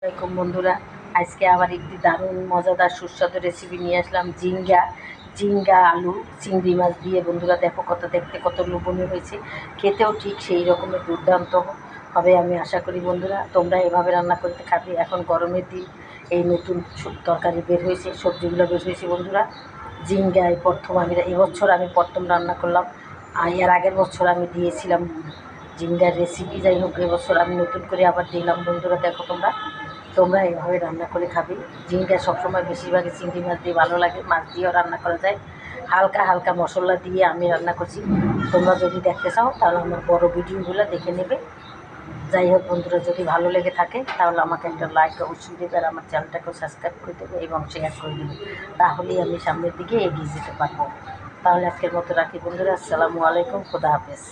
আসসালামাইকুম বন্ধুরা, আজকে আবার একটি দারুণ মজাদার সুস্বাদু রেসিপি নিয়ে আসলাম। ঝিঙ্গা আলু চিংড়ি মাছ দিয়ে। বন্ধুরা দেখো, দেখতে কত লোভনীয় হয়েছে, খেতেও ঠিক সেই রকমের দুর্দান্ত হবে আমি আশা করি। বন্ধুরা তোমরা এভাবে রান্না করতে খাবে। এখন গরমের দিন, এই নতুন তরকারি বের হয়েছে, সবজিগুলো বের হয়েছে। বন্ধুরা ঝিঙ্গা এবছর আমি প্রথম রান্না করলাম। এর আগের বছর আমি দিয়েছিলাম ঝিঙ্গার রেসিপি। যাই হোক, এবছর আমি নতুন করে আবার দিলাম। বন্ধুরা দেখো, তোমরা এইভাবে রান্না করে খাবে। ঝিঙ্গা সবসময় বেশিরভাগই চিংড়ি মাছ দিয়ে ভালো লাগে, মাছ দিয়েও রান্না করা যায়। হালকা হালকা মশলা দিয়ে আমি রান্না করছি। তোমরা যদি দেখতে চাও তাহলে আমার বড় ভিডিওগুলো দেখে নেবে। যাই হোক বন্ধুরা, যদি ভালো লেগে থাকে তাহলে আমাকে একটা লাইক অবশ্যই দেবে, আর আমার চ্যানেলটাকেও সাবস্ক্রাইব করে দেবে এবং শেয়ার করে দেবে। তাহলেই আমি সামনের দিকে এগিয়ে যেতে পারবো। তাহলে আজকের মতো রাখি বন্ধুরা। আসসালামু আলাইকুম, খোদা হাফেজ।